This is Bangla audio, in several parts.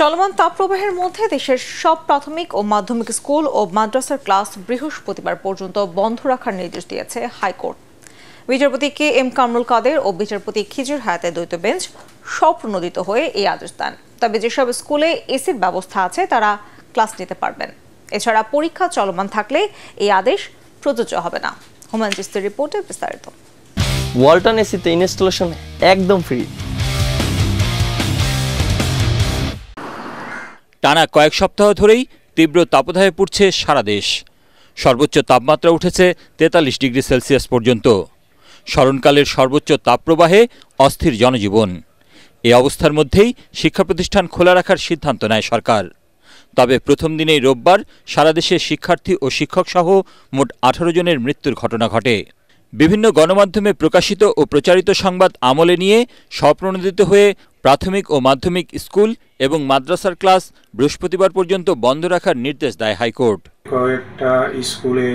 চলমান তাপপ্রবাহের মধ্যে দেশের সব প্রাথমিক ও মাধ্যমিক স্কুল ও মাদ্রাসার ক্লাস বৃহস্পতিবার পর্যন্ত বন্ধ রাখার নির্দেশ দিয়েছে হাইকোর্ট। বিচারপতি কে এম কামরুল কাদের ও বিচারপতি খিজির হায়াতের দ্বৈত বেঞ্চ স্বপ্রণোদিত হয়ে এই আদেশ দেন। তবে যেসব স্কুলে এসির ব্যবস্থা আছে তারা ক্লাস নিতে পারবেন। এছাড়া পরীক্ষা চলমান থাকলে এই আদেশ প্রযোজ্য হবে না। হুমায়ুন চিস্তির রিপোর্টে বিস্তারিত। ওয়ালটন এসিতে ইনস্টলেশন একদম ফ্রি। টানা কয়েক সপ্তাহ ধরেই তীব্র তাপদাহে পুড়ছে সারা দেশ। সর্বোচ্চ তাপমাত্রা উঠেছে 43 ডিগ্রি সেলসিয়াস পর্যন্ত। স্মরণকালের সর্বোচ্চ তাপপ্রবাহে অস্থির জনজীবন। এই অবস্থার মধ্যেই শিক্ষা প্রতিষ্ঠান খোলা রাখার সিদ্ধান্ত নেয় সরকার। তবে প্রথম দিনেই রোববার সারা দেশে শিক্ষার্থী ও শিক্ষকসহ মোট 18 জনের মৃত্যুর ঘটনা ঘটে। বিভিন্ন গণমাধ্যমে প্রকাশিত ও প্রচারিত সংবাদ আমলে নিয়ে স্বপ্রণোদিত হয়ে প্রাথমিক ও মাধ্যমিক স্কুল এবং মাদ্রাসার ক্লাস বৃহস্পতিবার পর্যন্ত বন্ধ রাখার নির্দেশ দেয় হাইকোর্ট। কয়েকটা স্কুলে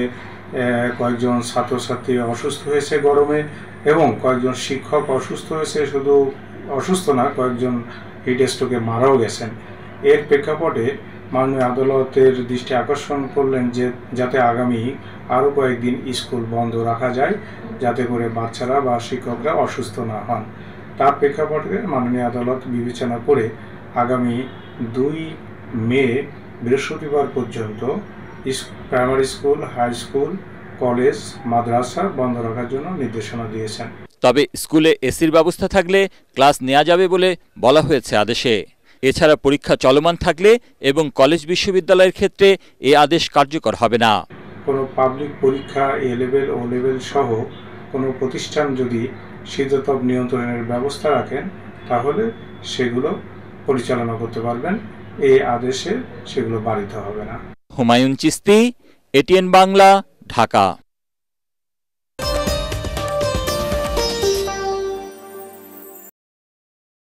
কয়েকজন ছাত্রছাত্রী অসুস্থ হয়েছে গরমে, এবং কয়েকজন শিক্ষক অসুস্থ হয়েছে, শুধু অসুস্থ না, কয়েকজন হিট স্ট্রোকে মারাও গেছেন। এর প্রেক্ষাপটে মাননীয় আদালতের দৃষ্টি আকর্ষণ করলেন যে যাতে আগামী আরও কয়েকদিন স্কুল বন্ধ রাখা যায়, যাতে করে বাচ্চারা বা শিক্ষকরা অসুস্থ না হন। তার প্রেক্ষাপটে মাননীয় আদালত বিবেচনা করে আগামী 2 মে বৃহস্পতিবার পর্যন্ত primary school, high school, college, মাদ্রাসা বন্ধ রাখার জন্য নির্দেশনা দিয়েছেন। তবে স্কুলে এসির ব্যবস্থা থাকলে ক্লাস নেওয়া যাবে বলে বলা হয়েছে আদেশে। এছাড়া পরীক্ষা চলমান থাকলে এবং কলেজ বিশ্ববিদ্যালয়ের ক্ষেত্রে এই আদেশ কার্যকর হবে না। কোনো পাবলিক পরীক্ষা এ লেভেল ও লেভেল সহ কোনো প্রতিষ্ঠান যদি শীততাপ নিয়ন্ত্রণের ব্যবস্থা রাখেন তাহলে সেগুলো পরিচালনা করতে পারবেন। এই আদেশে সেগুলো বারিত হবে না। হুমায়ুন চিস্তি, এটিএন বাংলা, ঢাকা।